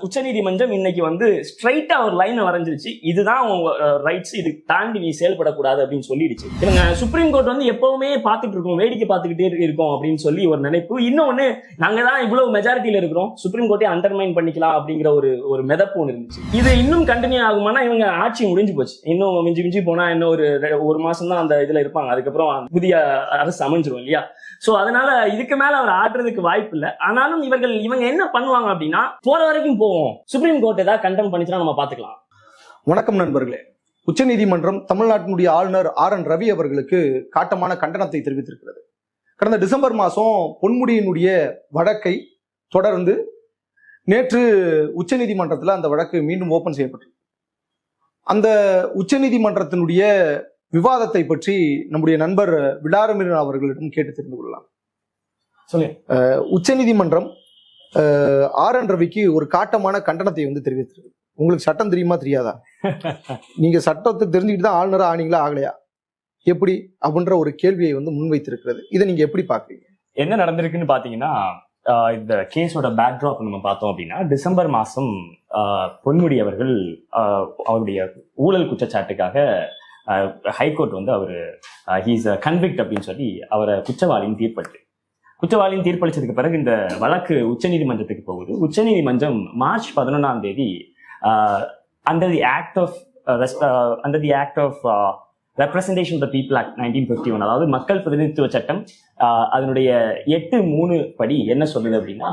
உச்சநீதிமன்றம் இன்னைக்கு வந்து ஸ்ட்ரைட்டா ஒரு லைன் வரைஞ்சிருச்சு, இதுதான் உங்க ரைட்ஸ், இது தாண்டி நீ செயல்படக்கூடாது அப்படின்னு சொல்லிடுச்சு. இவங்க சுப்ரீம் கோர்ட் வந்து எப்பவுமே பார்த்துட்டு இருக்கோம், வேடிக்கை பார்த்துக்கிட்டே இருக்கோம் அப்படின்னு சொல்லி ஒரு நினைப்பு. இன்னொன்னு, நாங்க தான் இவ்வளவு மெஜாரிட்டியில இருக்கிறோம், சுப்ரீம் கோர்ட்டை அண்டர்மைன் பண்ணிக்கலாம் அப்படிங்கிற ஒரு மிதப்பு ஒன்று இருந்துச்சு. இது இன்னும் கண்டினியூ ஆகுமானா இவங்க ஆட்சி முடிஞ்சு போச்சு, இன்னும் மிஞ்சி போனா இன்னும் ஒரு மாசம் தான் அந்த இதுல இருப்பாங்க, அதுக்கப்புறம் புதிய அரசு அமைஞ்சிரும் இல்லையா. சோ அதனால இதுக்கு மேல அவர் ஆடுறதுக்கு வாய்ப்பு இல்லை. ஆனாலும் இவங்க என்ன பண்ணுவாங்க அப்படின்னா, போற வரைக்கும் போவோம், சுப்ரீம் கோர்ட் ஏதாவது கண்டெம் பண்ணிச்சுன்னா நம்ம பாத்துக்கலாம். வணக்கம் நண்பர்களே. உச்சநீதிமன்றம் தமிழ்நாட்டினுடைய ஆளுநர் RN ரவி அவர்களுக்கு காட்டமான கண்டனத்தை தெரிவித்திருக்கிறது. கடந்த டிசம்பர் மாதம் பொன்முடியினுடைய வழக்கை தொடர்ந்து நேற்று உச்சநீதிமன்றத்தில் அந்த வழக்கு மீண்டும் ஓபன் செய்யப்பட்டது. அந்த உச்சநீதிமன்றத்தினுடைய விவாதத்தை பற்றி நம்முடைய நண்பர் விளாரமிரன் அவர்களிடம் கேட்டு தெரிந்து கொள்ளலாம். உச்சநீதிமன்றம் RN ரவிக்கு ஒரு காட்டமான கண்டனத்தை வந்து தெரிவித்திருக்கு. உங்களுக்கு சட்டம் தெரியுமா தெரியாதா? நீங்க சட்டத்தை தெரிஞ்சுக்கிட்டு தான் ஆளுநரா ஆனீங்களா ஆகலையா எப்படி அப்படின்ற ஒரு கேள்வியை வந்து முன்வைத்திருக்கிறது. இதை நீங்க எப்படி பாக்குறீங்க? என்ன நடந்திருக்குன்னு பாத்தீங்கன்னா, இந்த கேஸோட பேக்ட்ராப் நம்ம பார்த்தோம் அப்படின்னா, டிசம்பர் மாசம் பொன்முடி அவர்கள் அவருடைய ஊழல் குற்றச்சாட்டுக்காக ஹைகோர்ட் வந்து அவர் ஹீஸ் கன்விக்ட் அப்படின்னு சொல்லி அவரை குற்றவாளின்னு தீர்ப்பளிச்சதுக்கு பிறகு இந்த வழக்கு உச்சநீதிமன்றத்துக்கு போகுது. உச்சநீதிமன்றம் March 11 under the act of representation of the people act 1951, அதாவது மக்கள் பிரதிநிதித்துவ சட்டம் அதனுடைய 8(3) படி என்ன சொல்லுது அப்படின்னா,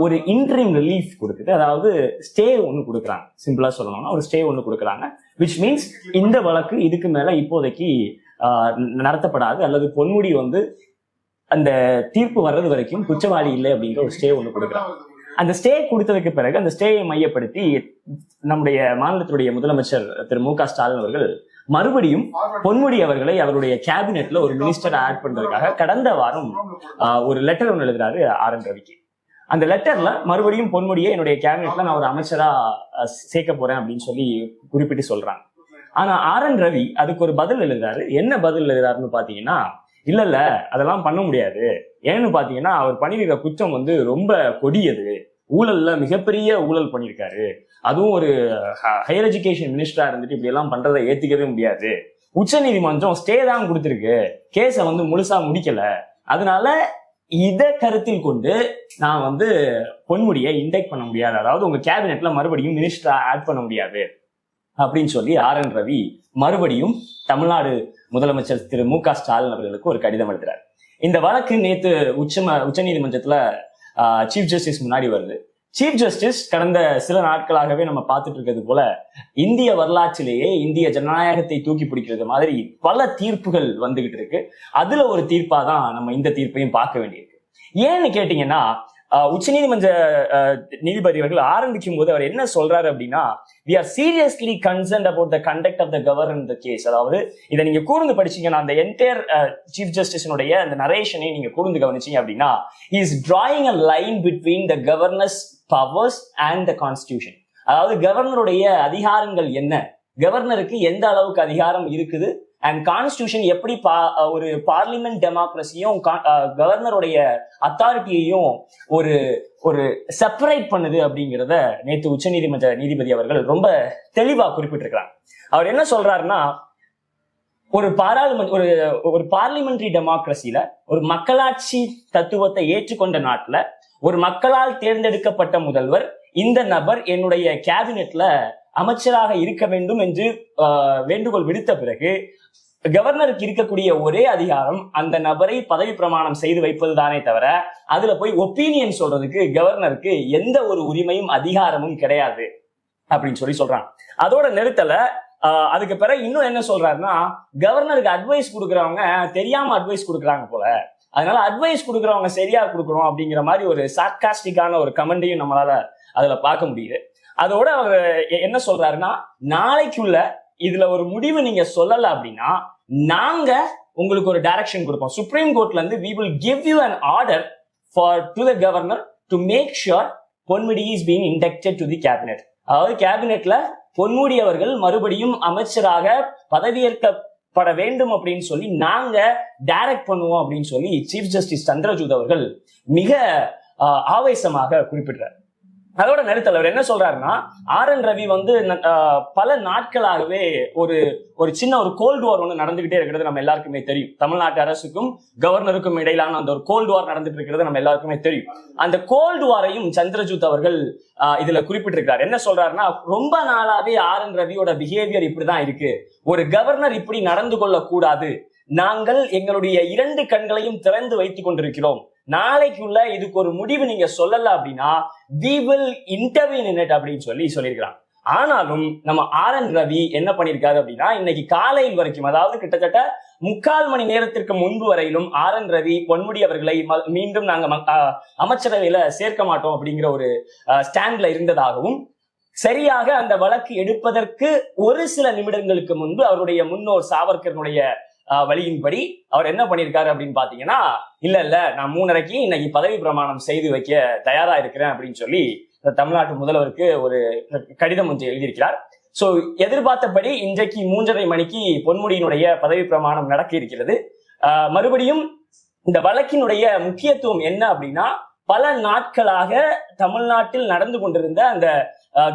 ஒரு இன்டரிம் ரிலீஃப் கொடுக்குது. அதாவது ஸ்டே ஒன்று கொடுக்குறாங்க. சிம்பிளா சொல்லணும்னா ஒரு ஸ்டே ஒன்று கொடுக்குறாங்க. விச் மீன்ஸ் இந்த வழக்கு இதுக்கு மேல இப்போதைக்கு நடத்தப்படாது, அல்லது பொன்முடி வந்து அந்த தீர்ப்பு வர்றது வரைக்கும் குற்றவாளி இல்லை அப்படிங்கிற ஒரு ஸ்டே ஒன்று கொடுக்குறாங்க. அந்த ஸ்டே கொடுத்ததுக்கு பிறகு அந்த ஸ்டேயை மையப்படுத்தி நம்முடைய மாநிலத்தினுடைய முதலமைச்சர் திரு மு க ஸ்டாலின் அவர்கள் மறுபடியும் பொன்முடி அவர்களை அவருடைய கேபினெட்ல ஒரு மினிஸ்டர் ஆட் பண்றதுக்காக கடந்த வாரம் ஒரு லெட்டர் ஒன்று எழுதுறாரு RN ரவிக்கு. அந்த லெட்டர்ல மறுபடியும் பொன்முடியை என்னுடைய கேபினெட்ல நான் ஒரு அமைச்சரா சேர்க்க போறேன் அப்படின்னு சொல்லி குறிப்பிட்டு சொல்றாங்க. ஆனா RN ரவி அதுக்கு ஒரு பதில் எழுதுறாரு. என்ன பதில் எழுதுறாருன்னு பாத்தீங்கன்னா, இல்ல அதெல்லாம் பண்ண முடியாது. ஏன்னு பாத்தீங்கன்னா, அவர் பண்ணிருக்கிற குற்றம் வந்து ரொம்ப கொடியது, ஊழல்ல மிகப்பெரிய ஊழல் பண்ணியிருக்காரு, அதுவும் ஒரு ஹையர் எஜுகேஷன் மினிஸ்டரா இருந்துட்டு இப்படி எல்லாம் பண்றதை ஏத்துக்கவே முடியாது. உச்ச நீதிமன்றம் ஸ்டே தான் கொடுத்திருக்கு, கேஸை வந்து முழுசா முடிக்கல, அதனால இத கருத்தில் கொண்டு நான் வந்து பொன்முடியை இன்டெக்ட் பண்ண முடியாது, அதாவது உங்க கேபினெட்ல மறுபடியும் மினிஸ்டரா ஆட் பண்ண முடியாது அப்படின்னு சொல்லி RN ரவி மறுபடியும் தமிழ்நாடு முதலமைச்சர் திரு மு க ஸ்டாலின் அவர்களுக்கு ஒரு கடிதம் எழுதுறாரு. இந்த வழக்கு நேத்து உச்ச நீதிமன்றத்துல சீஃப் ஜஸ்டிஸ் முன்னாடி வருது. சீஃப் ஜஸ்டிஸ் கடந்த சில நாட்களாகவே நம்ம பார்த்துட்டு இருக்கிறது போல இந்திய வரலாற்றிலேயே இந்திய ஜனநாயகத்தை தூக்கி பிடிக்கிறது மாதிரி பல தீர்ப்புகள் வந்துகிட்டு இருக்கு. அதுல ஒரு தீர்ப்பா தான் நம்ம இந்த தீர்ப்பையும் பார்க்க வேண்டியிருக்கு. ஏன்னு கேட்டீங்கன்னா, உச்சநீதிமன்ற நீதிபதி அவர்கள் ஆரம்பிக்கும் போது அவர் என்ன சொல்றாரு அப்படின்னா, we are seriously concerned about the conduct of the governor in the case. அதாவது இதை நீங்க கூர்ந்து படிச்சீங்கன்னா, அந்த என்டையர் சீஃப் ஜஸ்டிஸினுடைய அந்த நரேஷனை நீங்க கூர்ந்து கவனிச்சீங்க அப்படின்னா, he is drawing a line between the governor's powers and the constitution. அதாவது கவர்னருடைய அதிகாரங்கள் என்ன, கவர்னருக்கு எந்த அளவுக்கு அதிகாரம் இருக்குது, அண்ட் கான்ஸ்டிடியூஷன் எப்படி ஒரு பார்லிமெண்ட் டெமோக்ரஸியும் கவர்னருடைய அத்தாரிட்டியையும் ஒரு செப்பரேட் பண்ணுது அப்படிங்கிறத நேற்று உச்ச நீதிமன்ற நீதிபதி அவர்கள் ரொம்ப தெளிவா குறிப்பிட்டிருக்கிறாங்க. அவர் என்ன சொல்றாருன்னா, ஒரு பார்லிமெண்டரி டெமோக்ரஸில, ஒரு மக்களாட்சி தத்துவத்தை ஏற்றுக்கொண்ட நாட்டுல ஒரு மக்களால் தேர்ந்தெடுக்கப்பட்ட முதல்வர், இந்த நபர் என்னுடைய கேபினெட்ல அமைச்சராக இருக்க வேண்டும் என்று வேண்டுகோள் விடுத்த பிறகு கவர்னருக்கு இருக்கக்கூடிய ஒரே அதிகாரம் அந்த நபரை பதவி பிரமாணம் செய்து வைப்பதுதானே தவிர அதுல போய் ஒப்பீனியன் சொல்றதுக்கு கவர்னருக்கு எந்த ஒரு உரிமையும் அதிகாரமும் கிடையாது அப்படின்னு சொல்றாங்க. அதோட நிறுத்தல. அதுக்கு பிறகு இன்னும் என்ன சொல்றாருன்னா, கவர்னருக்கு அட்வைஸ் கொடுக்கறவங்க தெரியாம அட்வைஸ் கொடுக்குறாங்க போல, அதனால அட்வைஸ் கொடுக்கறவங்க சரியா கொடுக்கணும் அப்படிங்கிற மாதிரி ஒரு சார்காஸ்டிக்கான ஒரு கமெண்டையும் நம்மளால அதுல பார்க்க முடியுது. அதோட அவர் என்ன சொல்றாருன்னா, நாளைக்குள்ள இதுல ஒரு முடிவு நீங்க சொல்லல அப்படின்னா நாங்க உங்களுக்கு ஒரு டைரக்ஷன் கொடுப்போம். சுப்ரீம் கோர்ட்ல இருந்து we will give you an order to the governor to make sure Ponmudi is being inducted to the cabinet. அதாவது கேபினெட்ல பொன்முடி அவர்கள் மறுபடியும் அமைச்சராக பதவியேற்கப்பட வேண்டும் அப்படின்னு சொல்லி நாங்க டைரக்ட் பண்ணுவோம் அப்படின்னு சொல்லி சீஃப் ஜஸ்டிஸ் சந்திரசூட் அவர்கள் மிக ஆவேசமாக குறிப்பிடுறார். அதோட நிறுத்தல. அவர் என்ன சொல்றாருன்னா, RN ரவி வந்து பல நாட்களாகவே ஒரு சின்ன ஒரு கோல்டு வார் ஒன்று நடந்துகிட்டே இருக்கிறது நம்ம எல்லாருக்குமே தெரியும். தமிழ்நாட்டு அரசுக்கும் கவர்னருக்கும் இடையிலான அந்த ஒரு கோல்டு வார் நடந்துட்டு இருக்கிறது நம்ம எல்லாருக்குமே தெரியும். அந்த கோல்டு வாரையும் சந்திரஜூத் அவர்கள் இதுல குறிப்பிட்டிருக்கிறார். என்ன சொல்றாருன்னா, ரொம்ப நாளாவே RN ரவியோட பிஹேவியர் இப்படிதான் இருக்கு. ஒரு கவர்னர் இப்படி நடந்து கொள்ள கூடாது. நாங்கள் எங்களுடைய 2 கண்களையும் திறந்து வைத்துக் கொண்டிருக்கிறோம். நாளைக்குள்ள இதுக்கு ஒரு முடிவு நீங்க சொல்லல அப்படின்னா we will intervene in it அப்படின்னு சொல்லியிருக்கிறான். ஆனாலும் நம்ம RN ரவி என்ன பண்ணிருக்காரு அப்படின்னா, இன்னைக்கு காலையில் வரைக்கும், அதாவது கிட்டத்தட்ட 3/4 மணி நேரத்திற்கு முன்பு வரையிலும் RN ரவி பொன்முடி அவர்களை மீண்டும் நாங்க அமைச்சரவையில சேர்க்க மாட்டோம் அப்படிங்கிற ஒரு ஸ்டாண்ட்ல இருந்ததாகவும், சரியாக அந்த வழக்கு எடுப்பதற்கு ஒரு சில நிமிடங்களுக்கு முன்பு அவருடைய முன்னோர் சாவர்கருடைய வழியின்படி அவர் என்ன பண்ணிருக்காரு அப்படின்னு பாத்தீங்கன்னா, இல்ல நான் 3:30 இன்னைக்கு பதவி பிரமாணம் செய்து வைக்க தயாரா இருக்கிறேன் அப்படின்னு சொல்லி தமிழ்நாட்டு முதல்வருக்கு ஒரு கடிதம் ஒன்று எழுதியிருக்கிறார். சோ எதிர்பார்த்தபடி இன்றைக்கு 3:30 மணிக்கு பொன்முடியினுடைய பதவி பிரமாணம் நடக்க இருக்கிறது. மறுபடியும் இந்த வழக்கினுடைய முக்கியத்துவம் என்ன அப்படின்னா, பல நாட்களாக தமிழ்நாட்டில் நடந்து கொண்டிருந்த அந்த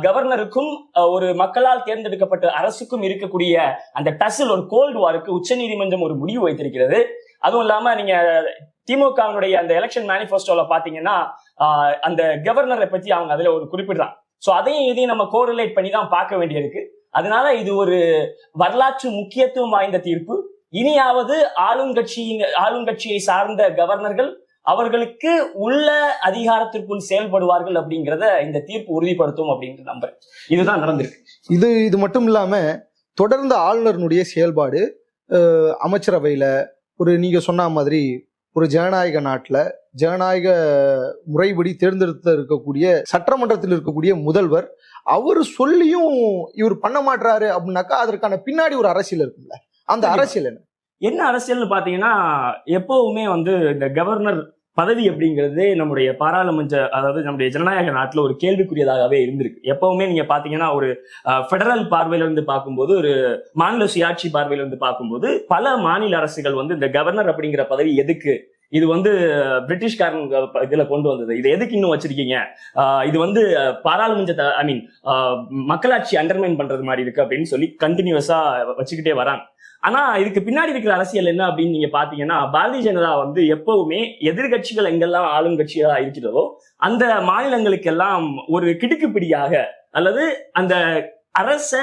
கவர்னருக்கும் ஒரு மக்களால் தேர்ந்தெடுக்கப்பட்ட அரசுக்கும் இருக்கக்கூடிய அந்த டசில், ஒரு கோல்டு வாருக்கு உச்சநீதிமன்றம் ஒரு முடிவு வைத்திருக்கிறது. அதுவும் இல்லாம நீங்க திமுகவினுடைய அந்த எலெக்ஷன் மேனிஃபெஸ்டோல பாத்தீங்கன்னா அந்த கவர்னரை பத்தி அவங்க அதுல ஒரு குறிப்பிடுறாங்க. சோ இதையும் நம்ம கோரிலேட் பண்ணி தான் பார்க்க வேண்டியிருக்கு. அதனால இது ஒரு வரலாற்று முக்கியத்துவம் வாய்ந்த தீர்ப்பு. இனியாவது ஆளுங்கட்சியை சார்ந்த கவர்னர்கள் அவர்களுக்கு உள்ள அதிகாரத்திற்குள் செயல்படுவார்கள் அப்படிங்கிறத இந்த தீர்ப்பு உறுதிப்படுத்தும் அப்படின்னு நம்புறேன். இதுதான் நடந்திருக்கு. இது மட்டும் இல்லாம தொடர்ந்து ஆளுநருடைய செயல்பாடு அமைச்சரவையில நீங்க சொன்ன மாதிரி ஒரு ஜனநாயக நாட்டுல ஜனநாயக முறைப்படி தேர்ந்தெடுத்து இருக்கக்கூடிய சட்டமன்றத்தில் இருக்கக்கூடிய முதல்வர் அவரு சொல்லியும் இவர் பண்ண மாட்டாரு அப்படின்னாக்கா அதற்கான பின்னாடி ஒரு அரசியல் இருக்குல்ல. அந்த அரசியல் என்ன அரசியல்னு பாத்தீங்கன்னா, எப்பவுமே இந்த கவர்னர் பதவி அப்படிங்கிறது நம்முடைய பாராளுமன்ற, அதாவது நம்முடைய ஜனநாயக நாட்டுல ஒரு கேள்விக்குரியதாகவே இருந்திருக்கு. எப்பவுமே நீங்க பாத்தீங்கன்னா, ஒரு பெடரல் பார்வையில இருந்து பார்க்கும்போது, ஒரு மாநில சுயாட்சி பார்வையில இருந்து பார்க்கும்போது, பல மாநில அரசுகள் இந்த கவர்னர் அப்படிங்கிற பதவி எதுக்கு, இது பிரிட்டிஷ்காரன் இதுல கொண்டு வந்தது, இது எதுக்கு இன்னும் வச்சிருக்கீங்க, இது பாராளுமன்ற மக்களாட்சி அண்டர்மைன் பண்றது மாதிரி இருக்கு அப்படின்னு சொல்லி கண்டினியூஸா வச்சுக்கிட்டே வராங்க. ஆனா இதுக்கு பின்னாடி இருக்கிற அரசியல் என்ன அப்படின்னு நீங்க பாத்தீங்கன்னா, பாரதிய ஜனதா எப்பவுமே எதிர்கட்சிகள் எங்கெல்லாம் ஆளுங்கட்சியா இருக்கிறதோ அந்த மாநிலங்களுக்கெல்லாம் ஒரு கிடுக்குப்பிடியாக, அல்லது அந்த அரச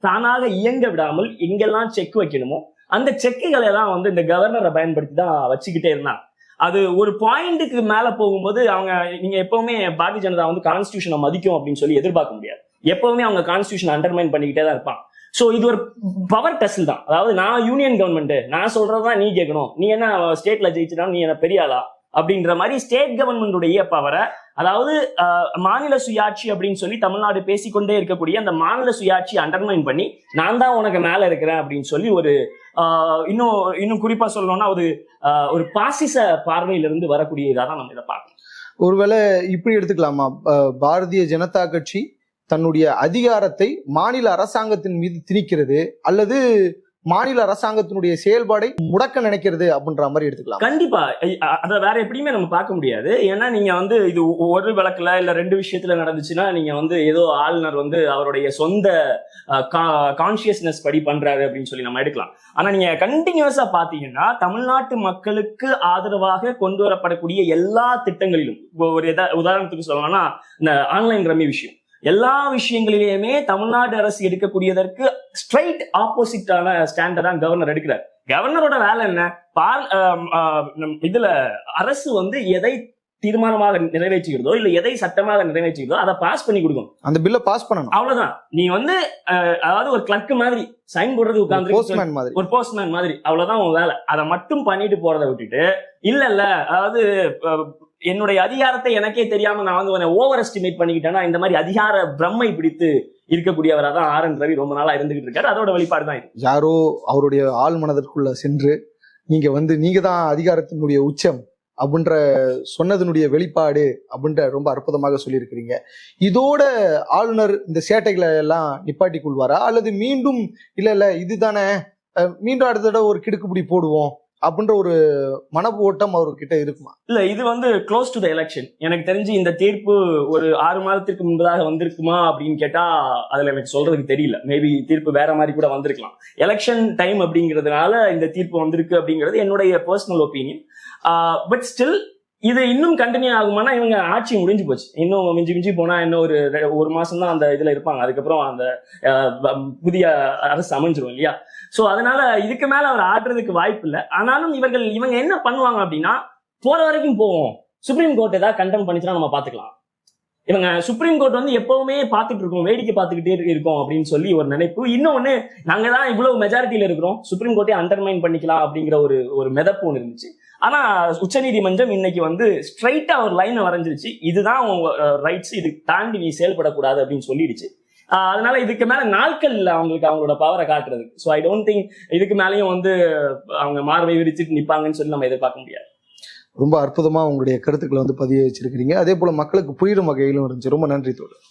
தானாக இயங்க விடாமல் எங்கெல்லாம் செக் வைக்கணுமோ அந்த செக்குகளை எல்லாம் இந்த கவர்னரை பயன்படுத்தி தான் வச்சுக்கிட்டே இருந்தாங்க. அது ஒரு பாயிண்ட்டுக்கு மேல போகும்போது நீங்க எப்பவுமே பாரதிய ஜனதா கான்ஸ்டியூஷனை மதிக்கும் அப்படின்னு சொல்லி எதிர்பார்க்க முடியாது. எப்பவுமே அவங்க கான்ஸ்டியூஷன் அண்டர்மைன் பண்ணிக்கிட்டே தான் இருப்பாங்க. சோ இது ஒரு பவர் டெஸ்ட் தான். அதாவது நான் யூனியன் கவர்மெண்ட், நான் சொல்றதுதான் நீ கேட்கணும், நீ என்ன ஸ்டேட்ல ஜெயிச்சுனா நீ என்ன பெரிய ஆளா அப்படின்ற மாதிரி ஸ்டேட் கவர்மெண்டுடைய பவரை, அதாவது மாநில சுயாட்சி அப்படின்னு சொல்லி தமிழ்நாடு பேசிக்கொண்டே இருக்கக்கூடிய அந்த மாநில சுயாட்சி அண்டர்மைன் பண்ணி நான் தான் உனக்கு மேல இருக்கிறேன் அப்படின்னு சொல்லி ஒரு இன்னும் குறிப்பா சொல்லணும்னா ஒரு பாசிச பார்வையிலிருந்து வரக்கூடியதா தான் நம்ம இதை பார்க்கணும். ஒருவேளை இப்படி எடுத்துக்கலாமா, பாரதிய ஜனதா கட்சி தன்னுடைய அதிகாரத்தை மாநில அரசாங்கத்தின் மீது திணிக்கிறது அல்லது மாநில அரசாங்கத்தினுடைய செயல்பாடை முடக்க நினைக்கிறது அப்படின்ற மாதிரி எடுத்துக்கலாம்? கண்டிப்பா அதை வேற எப்படியுமே நம்ம பார்க்க முடியாது. ஏன்னா நீங்க இது ஒரு வழக்குல இல்ல 2 விஷயத்துல நடந்துச்சுன்னா நீங்க ஏதோ ஆளுநர் அவருடைய சொந்த கான்சியஸ்னஸ் படி பண்றாரு அப்படின்னு சொல்லி நம்ம எடுக்கலாம். ஆனா நீங்க கண்டினியூஸா பாத்தீங்கன்னா தமிழ்நாட்டு மக்களுக்கு ஆதரவாக கொண்டு வரப்படக்கூடிய எல்லா திட்டங்களிலும், ஒரு உதாரணத்துக்கு சொல்லணும்னா இந்த ஆன்லைன் ரம்மி விஷயம், எல்லா விஷயங்களிலேயுமே தமிழ்நாடு அரசு எடுக்கக்கூடியதற்கு ஸ்ட்ரைட் ஆப்போசிட்டான ஸ்டாண்டர்ட் தான் கவர்னர் எடுக்கிறார். கவர்னரோட வேலை என்ன, இதுல அரசு எதை தீர்மானமாக நிறைவேற்றுகிறதோ இல்ல எதை சட்டமாக நிறைவேற்றுகிறதோ அதை பாஸ் பண்ணி கொடுக்கணும், அந்த பில்லை பாஸ் பண்ணணும், அவ்வளவுதான். நீ அதாவது ஒரு கிளர்க் மாதிரி சைன் போடுறது உட்கார்ந்து ஒரு போஸ்ட்மேன் மாதிரி, அவ்வளவுதான் உன் வேலை. அதை மட்டும் பண்ணிட்டு போறதை விட்டுட்டு இல்ல அதாவது என்னுடைய அதிகாரத்தை எனக்கே தெரியாம நான் ஓவர் எஸ்டிமேட் பண்ணிக்கிட்டேன்னா இந்த மாதிரி அதிகார பிரம்மை பிடித்து இருக்கக்கூடியவராக தான் RN ரவி ரொம்ப நாளா இருந்துகிட்டு இருக்காரு. அதோட வெளிப்பாடு தான் யாரோ அவருடைய ஆள் மனதிற்குள்ள சென்று நீங்க தான் அதிகாரத்தினுடைய உச்சம் அப்படின்ற சொன்னதனுடைய வெளிப்பாடு அப்படின்ற ரொம்ப அற்புதமாக சொல்லியிருக்கிறீங்க. இதோட ஆளுநர் இந்த சேட்டைகளை எல்லாம் நிப்பாட்டி கொள்வாரா அல்லது மீண்டும் இல்ல இதுதானே மீண்டும் அடுத்த தடவை ஒரு கிடுக்குப்பிடி போடுவோம் அப்படின்ற ஒரு மன ஓட்டம் அவர்கிட்ட இருக்குமா? இல்ல, இது வந்து க்ளோஸ் டு த எலெக்ஷன். எனக்கு தெரிஞ்சு இந்த தீர்ப்பு ஒரு 6 மாதத்திற்கு முன்பதாக வந்திருக்குமா அப்படின்னு கேட்டா அதுல எனக்கு சொல்றதுக்கு தெரியல. மேபி தீர்ப்பு வேற மாதிரி கூட வந்திருக்கலாம். எலெக்ஷன் டைம் அப்படிங்கிறதுனால இந்த தீர்ப்பு வந்திருக்கு அப்படிங்கிறது என்னுடைய பர்சனல் ஒப்பீனியன். பட் ஸ்டில் இது இன்னும் கண்டினியூ ஆகுமானா, இவங்க ஆட்சி முடிஞ்சு போச்சு. இன்னும் மிஞ்சி போனா இன்னும் ஒரு மாசம் தான் அந்த இதுல இருப்பாங்க. அதுக்கப்புறம் அந்த புதிய அரசு அமைஞ்சிரும் இல்லையா? சோ அதனால இதுக்கு மேல அவர் ஆடுறதுக்கு வாய்ப்பு இல்லை. ஆனாலும் இவங்க என்ன பண்ணுவாங்க அப்படின்னா, போற வரைக்கும் போவோம், சுப்ரீம் கோர்ட் ஏதாவது கண்டெம் பண்ணிச்சுன்னா நம்ம பாத்துக்கலாம். இவங்க சுப்ரீம் கோர்ட் வந்து எப்பவுமே பாத்துட்டு இருக்கோம், வேடிக்கை பார்த்துக்கிட்டே இருக்கோம் அப்படின்னு சொல்லி ஒரு நினைப்பு. இன்னொன்னு, நாங்க தான் இவ்வளவு மெஜாரிட்டியில இருக்கிறோம், சுப்ரீம் கோர்ட்டே அண்டர்மைன் பண்ணிக்கலாம் அப்படிங்கிற ஒரு மிதப்பு ஒன்று இருந்துச்சு. ஆனா உச்சநீதிமன்றம் இன்னைக்கு வந்து ஸ்ட்ரைட்டா ஒரு லைனை வரைஞ்சிருச்சு, இதுதான் உங்க ரைட்ஸ், இது தாண்டி நீ செயல்படக்கூடாது அப்படின்னு சொல்லிடுச்சு. அதனால இதுக்கு மேல நாட்கள் இல்லை அவங்களுக்கு அவங்களோட பவரை காட்டுறதுக்கு. ஸோ ஐ டோன்ட் திங்க் இதுக்கு மேலேயும் வந்து அவங்க மார்பை விரிச்சிட்டு நிப்பாங்கன்னு சொல்லி நம்ம எதிர்பார்க்க முடியாது. ரொம்ப அற்புதமா உங்களுடைய கருத்துக்களை வந்து பதிய வச்சிருக்கிறீங்க. அதே போல மக்களுக்கு புரியும் வகையிலும் இருந்துச்சு. ரொம்ப நன்றி தோழர்.